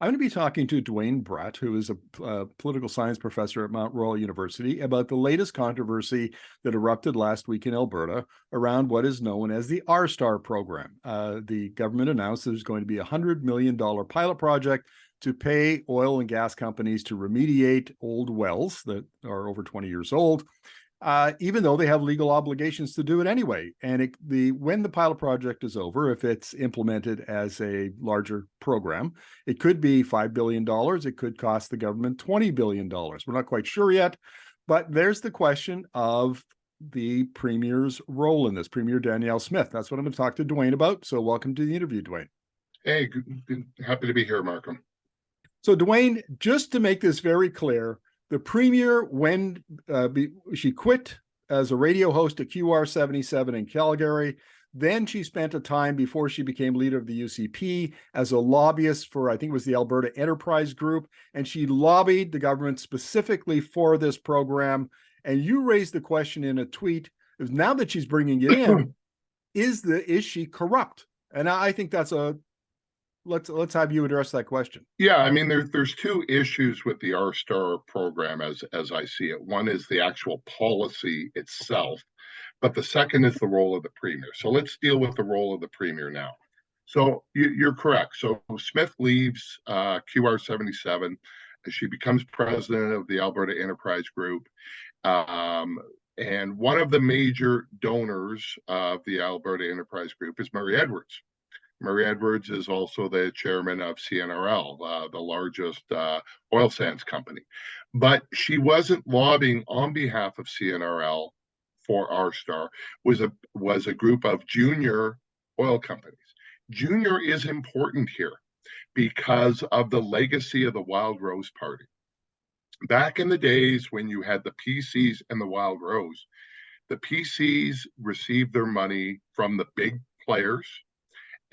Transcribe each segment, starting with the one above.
I'm going to be talking to Duane Bratt, who is a political science professor at Mount Royal University, about the latest controversy that erupted last week in Alberta around what is known as the RStar program. The government announced there's going to be a $100 million pilot project to pay oil and gas companies to remediate old wells that are over 20 years old, even though they have legal obligations to do it anyway. And when the pilot project is over, if it's implemented as a larger program, it could be $5 billion. It could cost the government $20 billion. We're not quite sure yet, but there's the question of the Premier's role in this, Premier Danielle Smith. That's what I'm going to talk to Duane about. So welcome to the interview, Duane. Hey, happy to be here, Markham. So Duane, just to make this very clear, the Premier, when she quit as a radio host at QR77 in Calgary, then she spent a time before she became leader of the UCP as a lobbyist for, I think it was the Alberta Enterprise Group, and she lobbied the government specifically for this program. And you raised the question in a tweet, now that she's bringing it in, is she corrupt? And I think that's let's have you address that question. Yeah, I mean, there's two issues with the RStar program as I see it. One is the actual policy itself, but the second is the role of the Premier. So let's deal with the role of the Premier now. So you're correct. So Smith leaves QR77. She becomes president of the Alberta Enterprise Group. And one of the major donors of the Alberta Enterprise Group is Murray Edwards. Murray Edwards is also the chairman of CNRL, the largest oil sands company. But she wasn't lobbying on behalf of CNRL for RStar. Was a group of junior oil companies. Junior is important here because of the legacy of the Wild Rose Party. Back in the days when you had the PCs and the Wild Rose, the PCs received their money from the big players,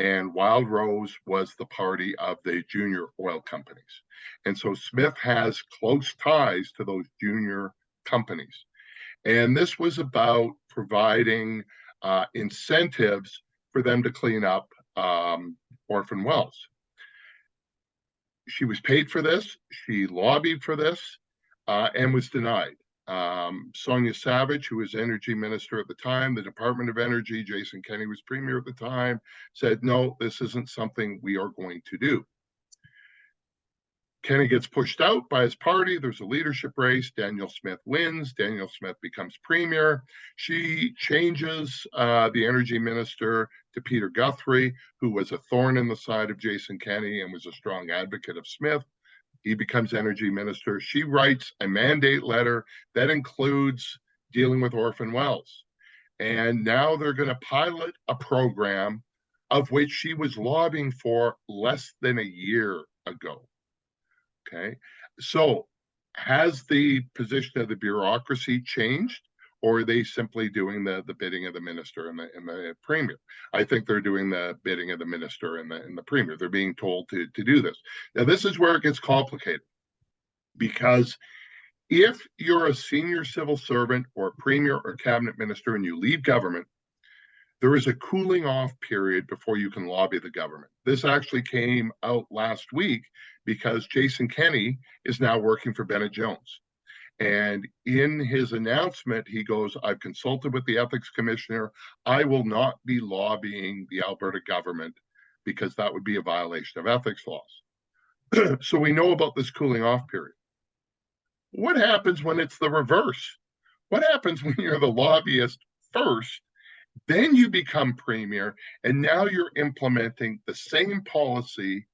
and Wild Rose was the party of the junior oil companies. And so Smith has close ties to those junior companies. And this was about providing incentives for them to clean up orphan wells. She was paid for this. She lobbied for this and was denied. Sonia Savage, who was energy minister at the time, the Department of Energy, Jason Kenney was premier at the time, said, no, this isn't something we are going to do. Kenney gets pushed out by his party. There's a leadership race. Danielle Smith wins. Danielle Smith becomes premier. She changes the energy minister to Peter Guthrie, who was a thorn in the side of Jason Kenney and was a strong advocate of Smith. He becomes energy minister. She writes a mandate letter that includes dealing with orphan wells. And now they're going to pilot a program of which she was lobbying for less than a year ago. Okay. So has the position of the bureaucracy changed, or are they simply doing the bidding of the minister and the premier? I think they're doing the bidding of the minister and the premier. They're being told to do this. Now, this is where it gets complicated, because if you're a senior civil servant or a premier or cabinet minister and you leave government, there is a cooling off period before you can lobby the government. This actually came out last week because Jason Kenney is now working for Bennett Jones. And in his announcement, he goes, I've consulted with the ethics commissioner. I will not be lobbying the Alberta government because that would be a violation of ethics laws. So we know about this cooling off period. What happens when it's the reverse? What happens when you're the lobbyist first, then you become premier, and now you're implementing the same policy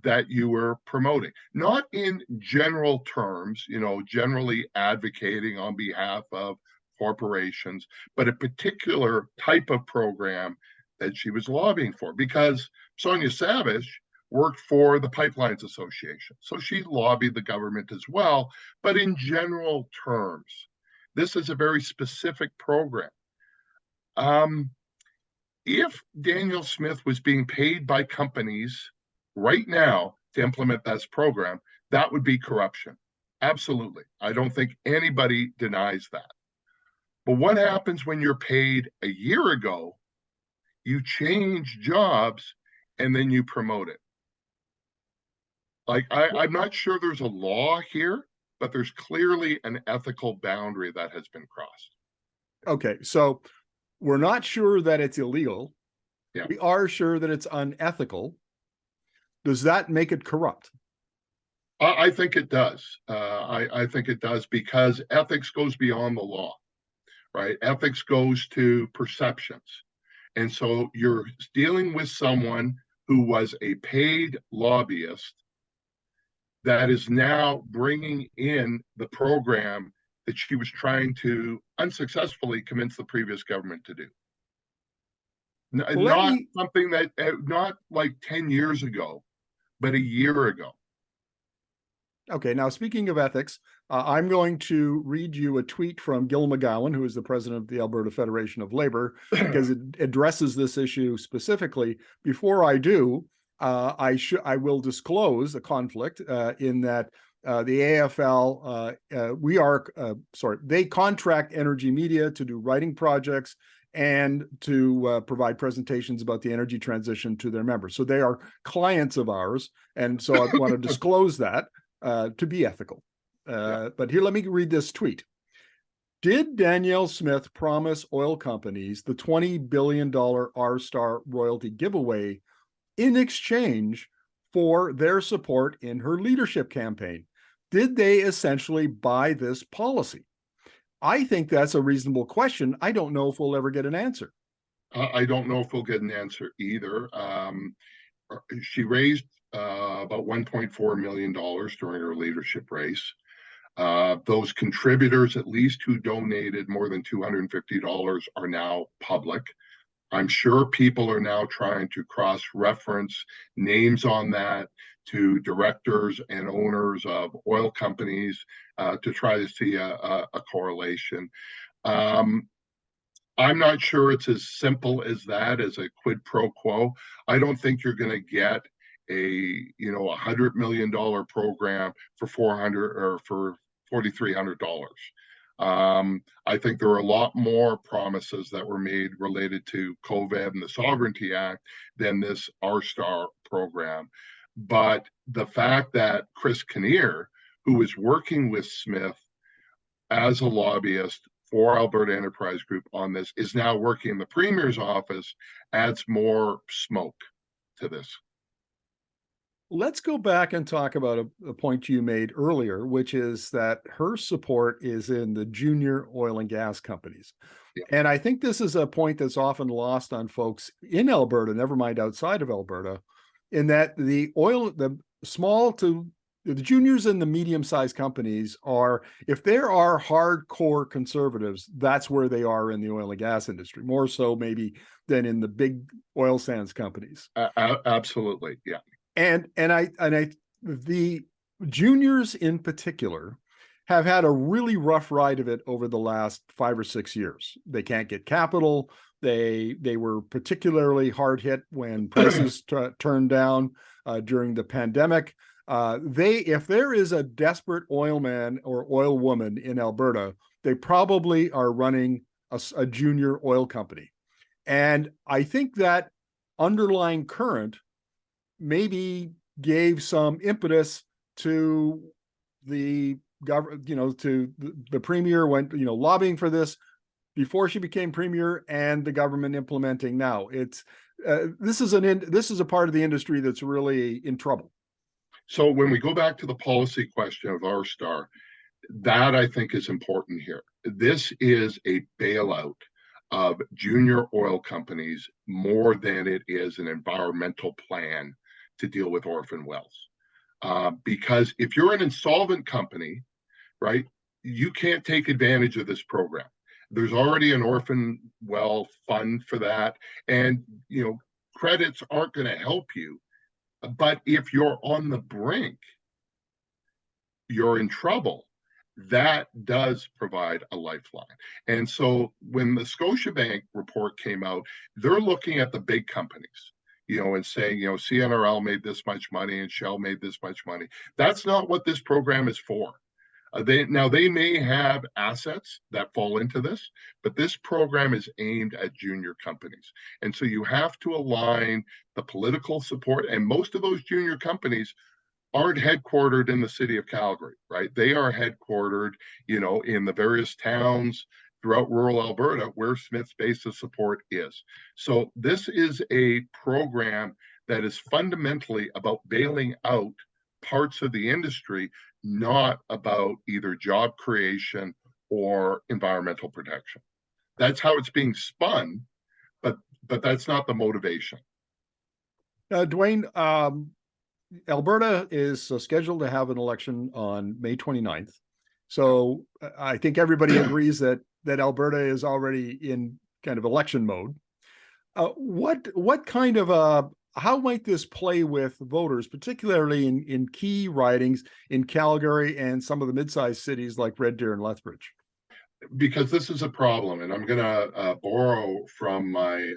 that you were promoting, not in general terms, generally advocating on behalf of corporations, but a particular type of program that she was lobbying for, because Sonia Savage worked for the Pipelines Association. So she lobbied the government as well, but in general terms, this is a very specific program. If Danielle Smith was being paid by companies right now to implement this program, that would be corruption. Absolutely. I don't think anybody denies that. But what happens when you're paid a year ago, you change jobs, and then you promote it? Like, I'm not sure there's a law here, but there's clearly an ethical boundary that has been crossed. Okay, so we're not sure that it's illegal. Yeah. We are sure that it's unethical. Does that make it corrupt? I think it does. I think it does because ethics goes beyond the law, right? Ethics goes to perceptions. And so you're dealing with someone who was a paid lobbyist that is now bringing in the program that she was trying to unsuccessfully convince the previous government to do. Well, let Not me something that, not like 10 years ago, but a year ago. Okay, now speaking of ethics, I'm going to read you a tweet from Gil McGowan, who is the president of the Alberta Federation of Labor, because it addresses this issue specifically. Before I do, I will disclose a conflict in that the AFL they contract Energy Media to do writing projects and to provide presentations about the energy transition to their members. So they are clients of ours, and so I want to disclose that. To be ethical. But here, let me read this tweet. Did Danielle Smith promise oil companies the $20 billion RStar royalty giveaway in exchange for their support in her leadership campaign? Did they essentially buy this policy? I think that's a reasonable question. I don't know if we'll ever get an answer. I don't know if we'll get an answer either. She raised about $1.4 million during her leadership race. Those contributors, at least who donated more than $250, are now public. I'm sure people are now trying to cross-reference names on that to directors and owners of oil companies to try to see a correlation. I'm not sure it's as simple as that, as a quid pro quo. I don't think you're going to get a $100 million program for 400 or for $4,300. I think there are a lot more promises that were made related to COVID and the Sovereignty Act than this RStar program. But the fact that Chris Kinnear, who is working with Smith as a lobbyist for Alberta Enterprise Group on this, is now working in the Premier's office, adds more smoke to this. Let's go back and talk about a point you made earlier, which is that her support is in the junior oil and gas companies. Yeah. And I think this is a point that's often lost on folks in Alberta, never mind outside of Alberta, in that the juniors and the medium-sized companies are, if there are hardcore conservatives, that's where they are in the oil and gas industry, more so maybe than in the big oil sands companies. Absolutely, yeah. And the juniors in particular have had a really rough ride of it over the last 5 or 6 years. They can't get capital. They were particularly hard hit when prices turned down during the pandemic. If there is a desperate oil man or oil woman in Alberta, they probably are running a junior oil company. And I think that underlying current maybe gave some impetus to the government, to the premier went, lobbying for this before she became premier, and the government implementing now. It's this is a part of the industry that's really in trouble. So when we go back to the policy question of RStar, that I think is important here. This is a bailout of junior oil companies more than it is an environmental plan to deal with orphan wells. Because if you're an insolvent company, right, you can't take advantage of this program. There's already an orphan well fund for that. And, credits aren't going to help you. But if you're on the brink, you're in trouble. That does provide a lifeline. And so when the Scotiabank report came out, they're looking at the big companies, and saying, CNRL made this much money and Shell made this much money. That's not what this program is for. They may have assets that fall into this, but this program is aimed at junior companies. And so you have to align the political support, and most of those junior companies aren't headquartered in the city of Calgary, right? They are headquartered, in the various towns throughout rural Alberta where Smith's base of support is. So this is a program that is fundamentally about bailing out parts of the industry, not about either job creation or environmental protection. That's how it's being spun, but that's not the motivation. Duane, Alberta is scheduled to have an election on May 29th. So I think everybody agrees that Alberta is already in kind of election mode. What kind of how might this play with voters, particularly in key ridings in Calgary and some of the mid-sized cities like Red Deer and Lethbridge? Because this is a problem, and I'm going to borrow from my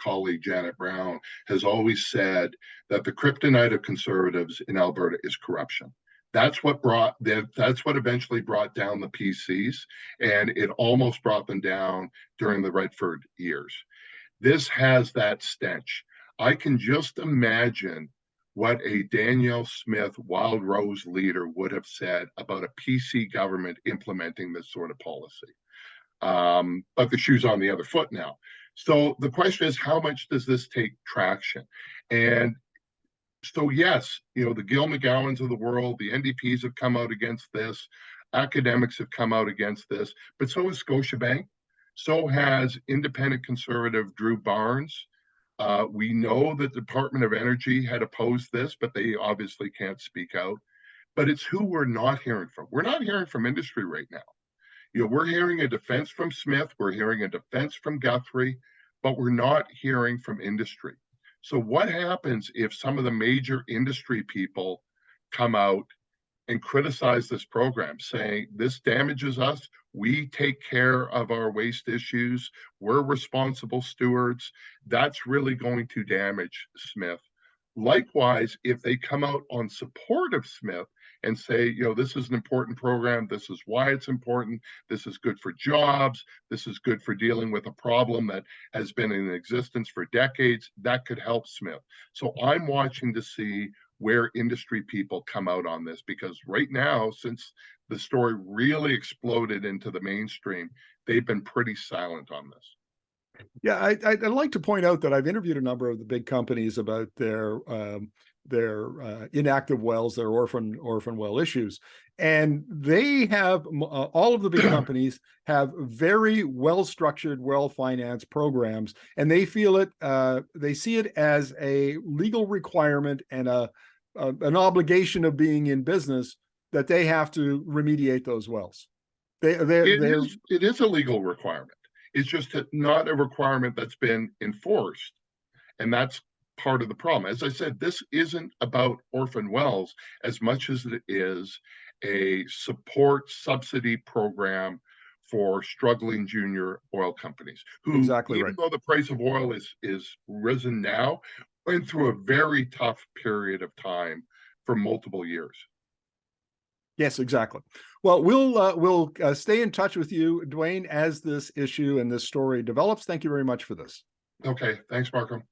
colleague Janet Brown, has always said that the kryptonite of conservatives in Alberta is corruption. That's what eventually brought down the PCs, and it almost brought them down during the Redford years. This has that stench. I can just imagine what a Danielle Smith Wild Rose leader would have said about a PC government implementing this sort of policy. But the shoe's on the other foot now. So the question is, how much does this take traction? And so, yes, the Gil McGowans of the world, the NDPs have come out against this. Academics have come out against this, but so has Scotiabank. So has independent conservative Drew Barnes. We know that the Department of Energy had opposed this, but they obviously can't speak out. But it's who we're not hearing from. We're not hearing from industry right now. We're hearing a defense from Smith, we're hearing a defense from Guthrie, but we're not hearing from industry. So what happens if some of the major industry people come out and criticize this program, saying this damages us, we take care of our waste issues, we're responsible stewards? That's really going to damage Smith. Likewise, if they come out on support of Smith and say, this is an important program, this is why it's important, this is good for jobs, this is good for dealing with a problem that has been in existence for decades, that could help Smith. So I'm watching to see where industry people come out on this, because right now, since the story really exploded into the mainstream, they've been pretty silent on this. Yeah, I'd like to point out that I've interviewed a number of the big companies about their inactive wells, their orphan well issues, and they have all of the big companies have very well structured, well financed programs, and they feel it. They see it as a legal requirement and an obligation of being in business that they have to remediate those wells. It is a legal requirement. It's just not a requirement that's been enforced. And that's part of the problem. As I said, this isn't about orphan wells as much as it is a support subsidy program for struggling junior oil companies who, exactly even right. though the price of oil is risen now, went through a very tough period of time for multiple years. Yes, exactly. Well, we'll stay in touch with you, Duane, as this issue and this story develops. Thank you very much for this. Okay, thanks, Markham.